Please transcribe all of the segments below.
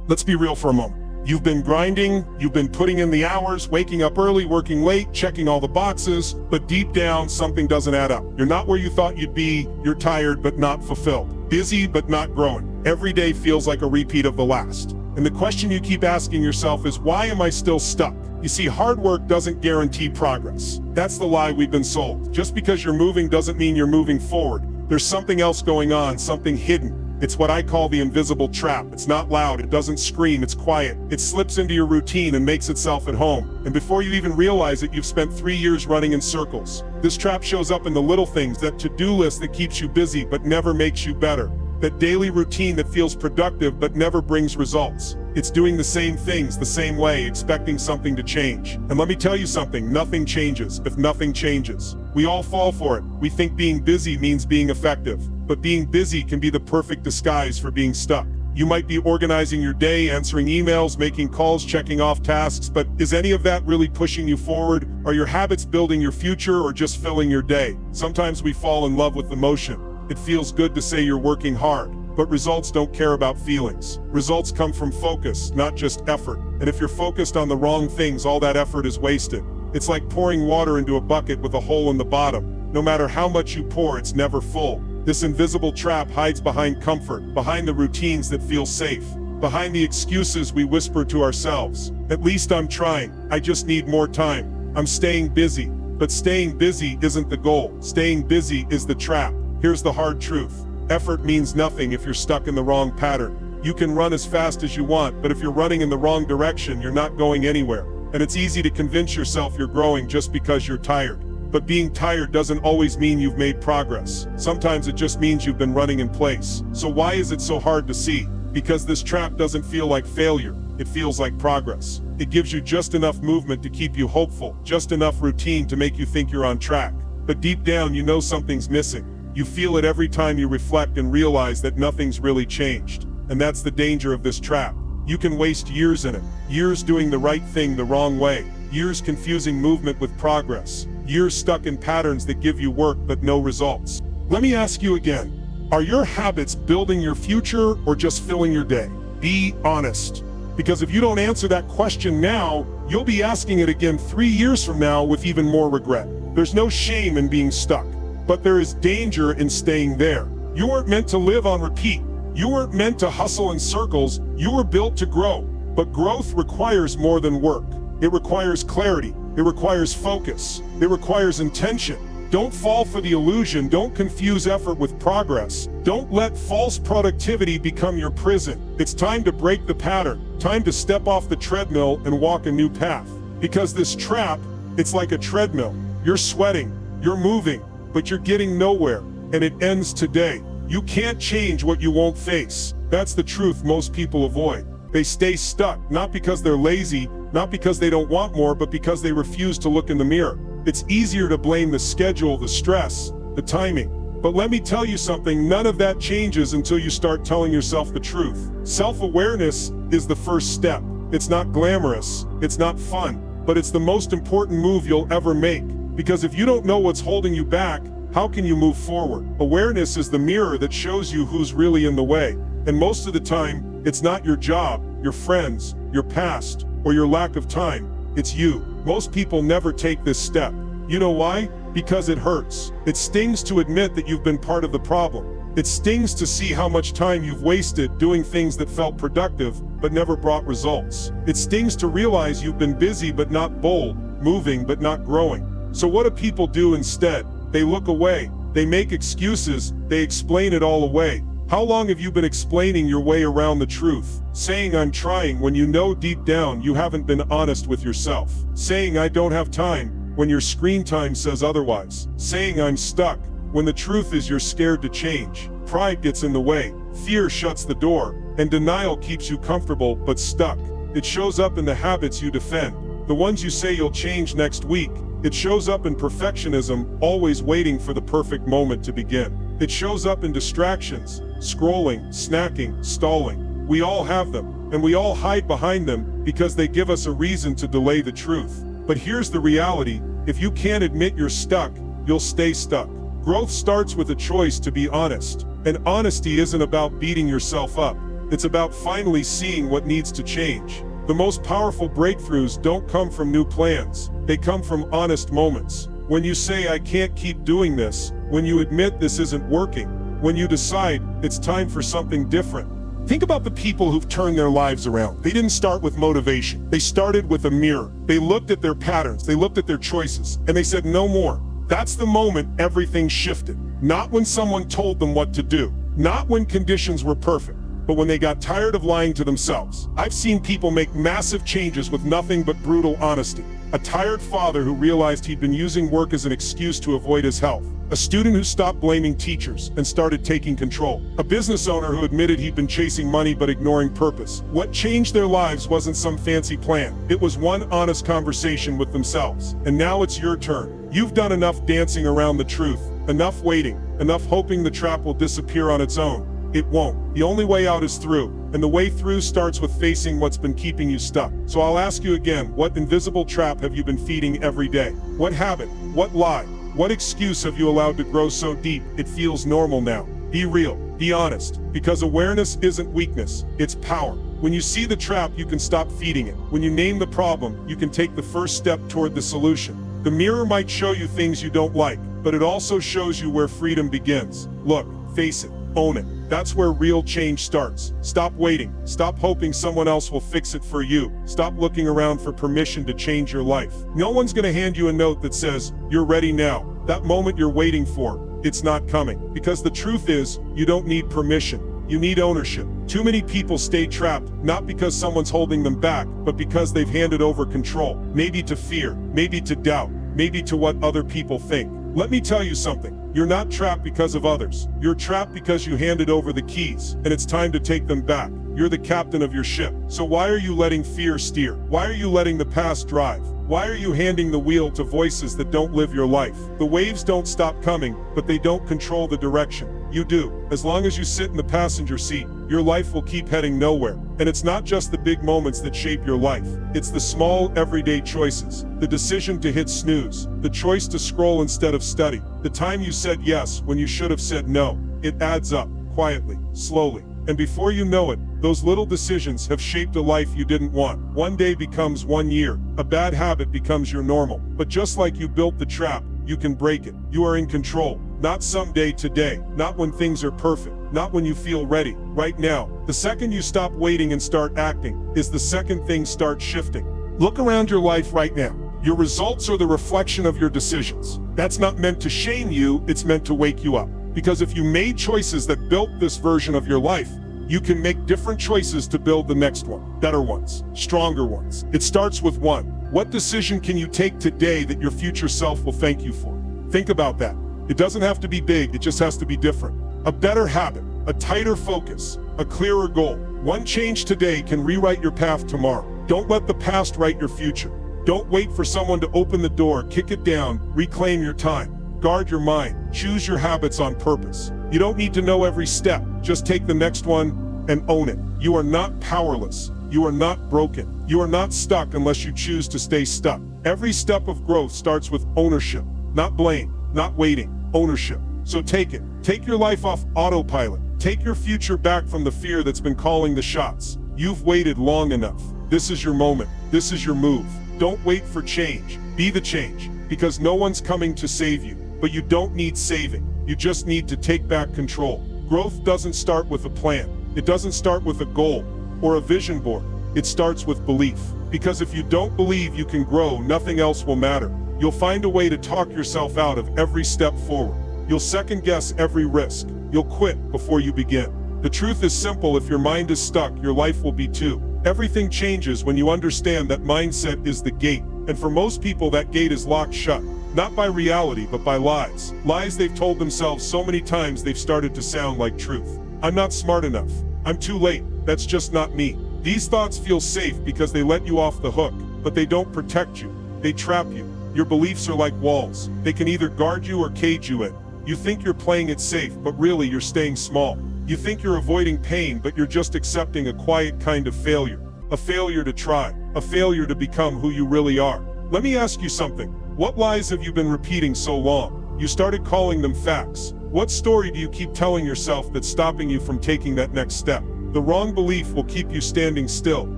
Let's be real for a moment. You've been grinding, you've been putting in the hours, waking up early, working late, checking all the boxes, but deep down, something doesn't add up. You're not where you thought you'd be, you're tired but not fulfilled, busy but not growing. Every day feels like a repeat of the last. And the question you keep asking yourself is, why am I still stuck? You see, hard work doesn't guarantee progress. That's the lie we've been sold. Just because you're moving doesn't mean you're moving forward. There's something else going on, something hidden. It's what I call the invisible trap. It's not loud, it doesn't scream, it's quiet. It slips into your routine and makes itself at home. And before you even realize it, you've spent 3 years running in circles. This trap shows up in the little things, that to-do list that keeps you busy but never makes you better. That daily routine that feels productive but never brings results. It's doing the same things the same way, expecting something to change. And let me tell you something, nothing changes if nothing changes. We all fall for it. We think being busy means being effective, but being busy can be the perfect disguise for being stuck. You might be organizing your day, answering emails, making calls, checking off tasks, but is any of that really pushing you forward? Are your habits building your future or just filling your day? Sometimes we fall in love with the motion. It feels good to say you're working hard, but results don't care about feelings. Results come from focus, not just effort. And if you're focused on the wrong things, all that effort is wasted. It's like pouring water into a bucket with a hole in the bottom. No matter how much you pour, it's never full. This invisible trap hides behind comfort, behind the routines that feel safe, behind the excuses we whisper to ourselves. At least I'm trying. I just need more time. I'm staying busy. But staying busy isn't the goal. Staying busy is the trap. Here's the hard truth. Effort means nothing if you're stuck in the wrong pattern. You can run as fast as you want, but if you're running in the wrong direction, you're not going anywhere. And it's easy to convince yourself you're growing just because you're tired. But being tired doesn't always mean you've made progress. Sometimes it just means you've been running in place. So why is it so hard to see? Because this trap doesn't feel like failure. It feels like progress. It gives you just enough movement to keep you hopeful, just enough routine to make you think you're on track. But deep down, you know something's missing. You feel it every time you reflect and realize that nothing's really changed. And that's the danger of this trap. You can waste years in it. Years doing the right thing the wrong way. Years confusing movement with progress. Years stuck in patterns that give you work but no results. Let me ask you again. Are your habits building your future or just filling your day? Be honest. Because if you don't answer that question now, you'll be asking it again 3 years from now with even more regret. There's no shame in being stuck. But there is danger in staying there. You weren't meant to live on repeat. You weren't meant to hustle in circles. You were built to grow. But growth requires more than work. It requires clarity. It requires focus. It requires intention. Don't fall for the illusion. Don't confuse effort with progress. Don't let false productivity become your prison. It's time to break the pattern. Time to step off the treadmill and walk a new path. Because this trap, it's like a treadmill. You're sweating. You're moving. But you're getting nowhere, and it ends today. You can't change what you won't face. That's the truth most people avoid. They stay stuck, not because they're lazy, not because they don't want more, but because they refuse to look in the mirror. It's easier to blame the schedule, the stress, the timing. But let me tell you something, none of that changes until you start telling yourself the truth. Self-awareness is the first step. It's not glamorous, it's not fun, but it's the most important move you'll ever make. Because if you don't know what's holding you back, how can you move forward? Awareness is the mirror that shows you who's really in the way. And most of the time, it's not your job, your friends, your past, or your lack of time. It's you. Most people never take this step. You know why? Because it hurts. It stings to admit that you've been part of the problem. It stings to see how much time you've wasted doing things that felt productive, but never brought results. It stings to realize you've been busy but not bold, moving but not growing. So what do people do instead? They look away. They make excuses. They explain it all away. How long have you been explaining your way around the truth? Saying I'm trying when you know deep down you haven't been honest with yourself. Saying I don't have time when your screen time says otherwise. Saying I'm stuck when the truth is you're scared to change. Pride gets in the way. Fear shuts the door. And denial keeps you comfortable but stuck. It shows up in the habits you defend. The ones you say you'll change next week. It shows up in perfectionism, always waiting for the perfect moment to begin. It shows up in distractions, scrolling, snacking, stalling. We all have them, and we all hide behind them because they give us a reason to delay the truth. But here's the reality, if you can't admit you're stuck, you'll stay stuck. Growth starts with a choice to be honest, and honesty isn't about beating yourself up. It's about finally seeing what needs to change. The most powerful breakthroughs don't come from new plans. They come from honest moments. When you say, I can't keep doing this, when you admit this isn't working, when you decide it's time for something different. Think about the people who've turned their lives around. They didn't start with motivation. They started with a mirror. They looked at their patterns, they looked at their choices, and they said, no more. That's the moment everything shifted. Not when someone told them what to do, not when conditions were perfect, but when they got tired of lying to themselves. I've seen people make massive changes with nothing but brutal honesty. A tired father who realized he'd been using work as an excuse to avoid his health. A student who stopped blaming teachers and started taking control. A business owner who admitted he'd been chasing money but ignoring purpose. What changed their lives wasn't some fancy plan. It was one honest conversation with themselves. And now it's your turn. You've done enough dancing around the truth, enough waiting, enough hoping the trap will disappear on its own. It won't. The only way out is through, and the way through starts with facing what's been keeping you stuck. So I'll ask you again, what invisible trap have you been feeding every day? What habit? What lie? What excuse have you allowed to grow so deep it feels normal now? Be real, be honest, because awareness isn't weakness, it's power. When you see the trap, you can stop feeding it. When you name the problem, you can take the first step toward the solution. The mirror might show you things you don't like, but it also shows you where freedom begins. Look, face it, own it. That's where real change starts. Stop waiting. Stop hoping someone else will fix it for you. Stop looking around for permission to change your life. No one's gonna hand you a note that says, you're ready now. That moment you're waiting for, it's not coming. Because the truth is, you don't need permission. You need ownership. Too many people stay trapped, not because someone's holding them back, but because they've handed over control. Maybe to fear, maybe to doubt, maybe to what other people think. Let me tell you something. You're not trapped because of others. You're trapped because you handed over the keys, and it's time to take them back. You're the captain of your ship. So why are you letting fear steer? Why are you letting the past drive? Why are you handing the wheel to voices that don't live your life? The waves don't stop coming, but they don't control the direction. You do. As long as you sit in the passenger seat, your life will keep heading nowhere. And it's not just the big moments that shape your life. It's the small, everyday choices. The decision to hit snooze. The choice to scroll instead of study. The time you said yes when you should have said no. It adds up, quietly, slowly. And before you know it, those little decisions have shaped a life you didn't want. One day becomes 1 year. A bad habit becomes your normal. But just like you built the trap, you can break it. You are in control. Not someday, today. Not when things are perfect. Not when you feel ready. Right now. The second you stop waiting and start acting, is the second things start shifting. Look around your life right now. Your results are the reflection of your decisions. That's not meant to shame you, it's meant to wake you up. Because if you made choices that built this version of your life, you can make different choices to build the next one. Better ones, stronger ones. It starts with one. What decision can you take today that your future self will thank you for? Think about that. It doesn't have to be big, it just has to be different. A better habit, a tighter focus, a clearer goal. One change today can rewrite your path tomorrow. Don't let the past write your future. Don't wait for someone to open the door, kick it down, reclaim your time. Guard your mind, choose your habits on purpose. You don't need to know every step, just take the next one and own it. You are not powerless, you are not broken, you are not stuck unless you choose to stay stuck. Every step of growth starts with ownership, not blame, not waiting, ownership. So take it, take your life off autopilot, take your future back from the fear that's been calling the shots. You've waited long enough. This is your moment, this is your move. Don't wait for change, be the change, because no one's coming to save you. But you don't need saving. You just need to take back control. Growth doesn't start with a plan. It doesn't start with a goal or a vision board. It starts with belief. Because if you don't believe you can grow, nothing else will matter. You'll find a way to talk yourself out of every step forward. You'll second guess every risk. You'll quit before you begin. The truth is simple. If your mind is stuck, your life will be too. Everything changes when you understand that mindset is the gate. And for most people, that gate is locked shut. Not by reality, but by lies. Lies they've told themselves so many times they've started to sound like truth. I'm not smart enough. I'm too late. That's just not me. These thoughts feel safe because they let you off the hook, but they don't protect you. They trap you. Your beliefs are like walls. They can either guard you or cage you in. You think you're playing it safe, but really you're staying small. You think you're avoiding pain, but you're just accepting a quiet kind of failure. A failure to try. A failure to become who you really are. Let me ask you something. What lies have you been repeating so long? You started calling them facts. What story do you keep telling yourself that's stopping you from taking that next step? The wrong belief will keep you standing still,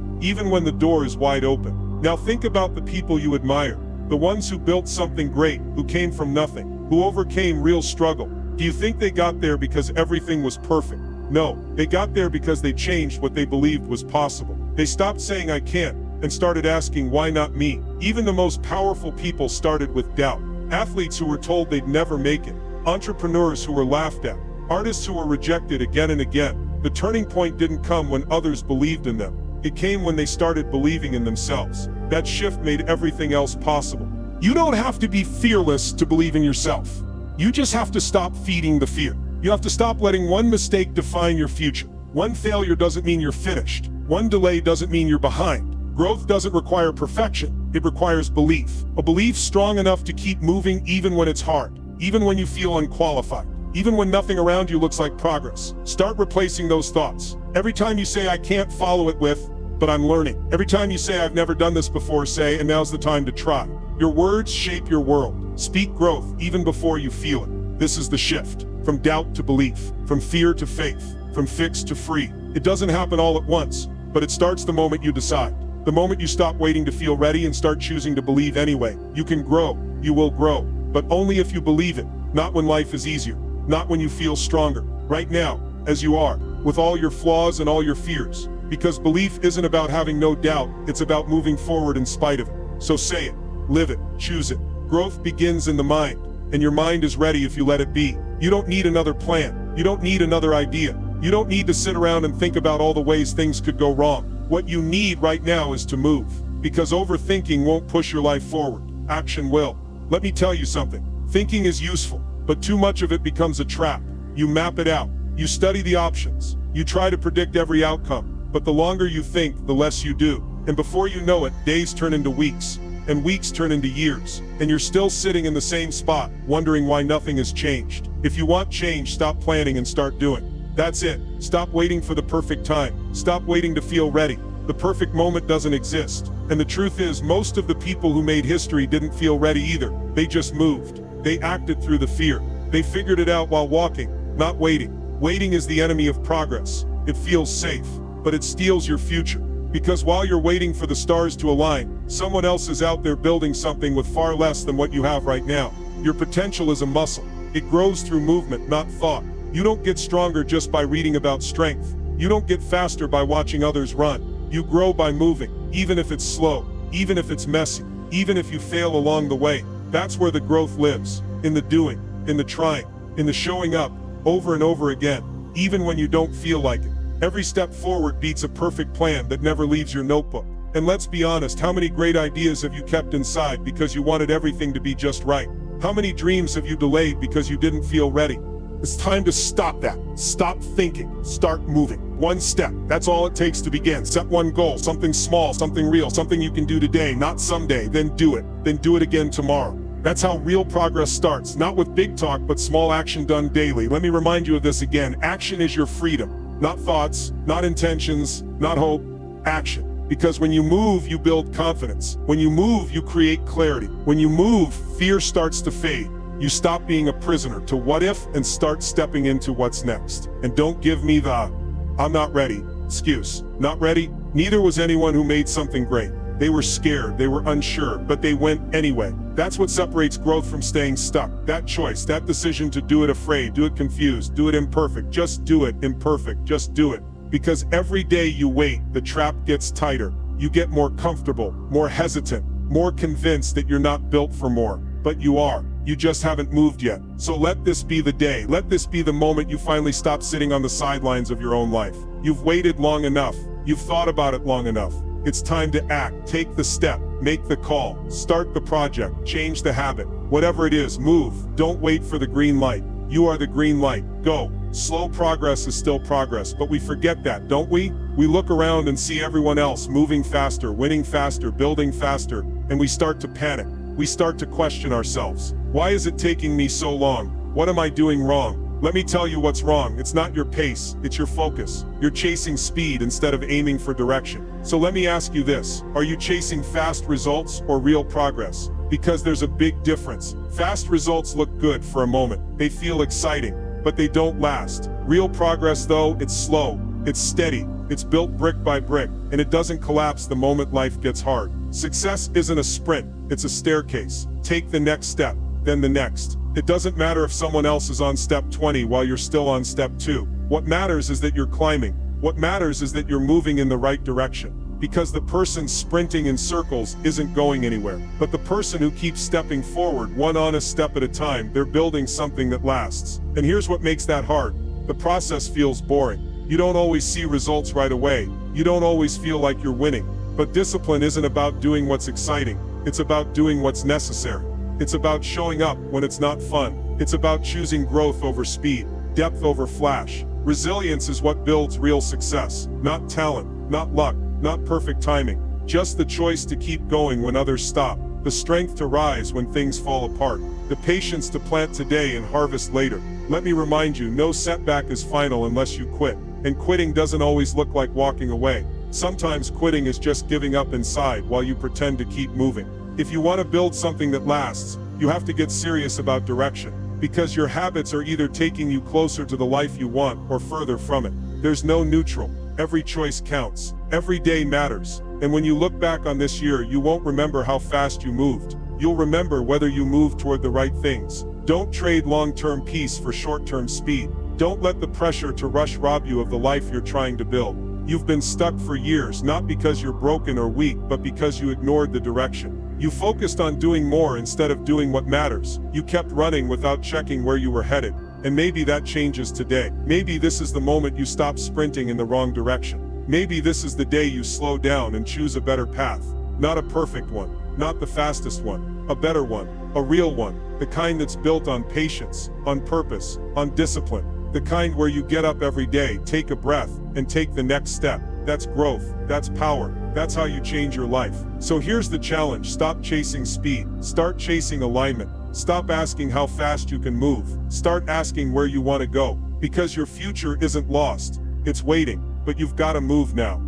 even when the door is wide open. Now think about the people you admire, the ones who built something great, who came from nothing, who overcame real struggle. Do you think they got there because everything was perfect? No, they got there because they changed what they believed was possible. They stopped saying I can't, and started asking why not me. Even the most powerful people started with doubt. Athletes who were told they'd never make it, entrepreneurs who were laughed at, artists who were rejected again and again. The turning point didn't come when others believed in them. It came when they started believing in themselves. That shift made everything else possible. You don't have to be fearless to believe in yourself. You just have to stop feeding the fear. You have to stop letting one mistake define your future. One failure doesn't mean you're finished. One delay doesn't mean you're behind. Growth doesn't require perfection. It requires belief. A belief strong enough to keep moving even when it's hard, even when you feel unqualified, even when nothing around you looks like progress. Start replacing those thoughts. Every time you say I can't, follow it with, but I'm learning. Every time you say I've never done this before, say, and now's the time to try. Your words shape your world. Speak growth even before you feel it. This is the shift. From doubt to belief, from fear to faith, from fixed to free. It doesn't happen all at once, but it starts the moment you decide. The moment you stop waiting to feel ready and start choosing to believe anyway. You can grow, you will grow, but only if you believe it, not when life is easier, not when you feel stronger. Right now, as you are, with all your flaws and all your fears. Because belief isn't about having no doubt, it's about moving forward in spite of it. So say it, live it, choose it. Growth begins in the mind, and your mind is ready if you let it be. You don't need another plan. You don't need another idea. You don't need to sit around and think about all the ways things could go wrong. What you need right now is to move. Because overthinking won't push your life forward. Action will. Let me tell you something. Thinking is useful, but too much of it becomes a trap. You map it out. You study the options. You try to predict every outcome. But the longer you think, the less you do. And before you know it, days turn into weeks. And weeks turn into years. And you're still sitting in the same spot, wondering why nothing has changed. If you want change, stop planning and start doing. That's it. Stop waiting for the perfect time. Stop waiting to feel ready. The perfect moment doesn't exist. And the truth is, most of the people who made history didn't feel ready either. They just moved. They acted through the fear. They figured it out while walking, not waiting. Waiting is the enemy of progress. It feels safe, but it steals your future. Because while you're waiting for the stars to align, someone else is out there building something with far less than what you have right now. Your potential is a muscle. It grows through movement, not thought. You don't get stronger just by reading about strength. You don't get faster by watching others run. You grow by moving, even if it's slow, even if it's messy, even if you fail along the way. That's where the growth lives. In the doing, in the trying, in the showing up, over and over again, even when you don't feel like it. Every step forward beats a perfect plan that never leaves your notebook. And let's be honest, how many great ideas have you kept inside because you wanted everything to be just right? How many dreams have you delayed because you didn't feel ready? It's time to stop that. Stop thinking. Start moving. One step. That's all it takes to begin. Set one goal, something small, something real, something you can do today, not someday. Then do it. Then do it again tomorrow. That's how real progress starts. Not with big talk, but small action done daily. Let me remind you of this again. Action is your freedom. Not thoughts, not intentions, not hope. Action. Because when you move, you build confidence. When you move, you create clarity. When you move, fear starts to fade. You stop being a prisoner to what if and start stepping into what's next. And don't give me the "I'm not ready" excuse. Not ready? Neither was anyone who made something great. They were scared, they were unsure, but they went anyway. That's what separates growth from staying stuck. That choice, that decision to do it afraid, do it confused, do it imperfect. Just do it imperfect, just do it. Because every day you wait, the trap gets tighter. You get more comfortable, more hesitant, more convinced that you're not built for more. But you are. You just haven't moved yet. So let this be the day. Let this be the moment you finally stop sitting on the sidelines of your own life. You've waited long enough. You've thought about it long enough. It's time to act. Take the step. Make the call. Start the project. Change the habit. Whatever it is, move. Don't wait for the green light. You are the green light. Go. Slow progress is still progress, but we forget that, don't we? We look around and see everyone else moving faster, winning faster, building faster, and we start to panic. We start to question ourselves. Why is it taking me so long? What am I doing wrong? Let me tell you what's wrong. It's not your pace, it's your focus. You're chasing speed instead of aiming for direction. So let me ask you this. Are you chasing fast results or real progress? Because there's a big difference. Fast results look good for a moment. They feel exciting, but they don't last. Real progress though, it's slow, It's steady, it's built brick by brick, and it doesn't collapse the moment life gets hard. Success isn't a sprint, it's a staircase. Take the next step, then the next. It doesn't matter if someone else is on step 20 while you're still on step 2. What matters is that you're climbing. What matters is that you're moving in the right direction. Because the person sprinting in circles isn't going anywhere. But the person who keeps stepping forward one honest step at a time, they're building something that lasts. And here's what makes that hard. The process feels boring. You don't always see results right away. You don't always feel like you're winning. But discipline isn't about doing what's exciting. It's about doing what's necessary. It's about showing up when it's not fun. It's about choosing growth over speed, depth over flash. Resilience is what builds real success. Not talent, not luck, not perfect timing. Just the choice to keep going when others stop. The strength to rise when things fall apart. The patience to plant today and harvest later. Let me remind you, no setback is final unless you quit. And quitting doesn't always look like walking away. Sometimes quitting is just giving up inside while you pretend to keep moving. If you want to build something that lasts, you have to get serious about direction. Because your habits are either taking you closer to the life you want or further from it. There's no neutral. Every choice counts. Every day matters. And when you look back on this year, you won't remember how fast you moved. You'll remember whether you moved toward the right things. Don't trade long-term peace for short-term speed. Don't let the pressure to rush rob you of the life you're trying to build. You've been stuck for years, not because you're broken or weak, but because you ignored the direction. You focused on doing more instead of doing what matters. You kept running without checking where you were headed. And maybe that changes today. Maybe this is the moment you stop sprinting in the wrong direction. Maybe this is the day you slow down and choose a better path. Not a perfect one, not the fastest one, a better one, a real one, the kind that's built on patience, on purpose, on discipline. The kind where you get up every day, take a breath, and take the next step. That's growth, that's power, that's how you change your life. So here's the challenge: stop chasing speed, start chasing alignment. Stop asking how fast you can move, start asking where you want to go. Because your future isn't lost, it's waiting, but you've got to move now.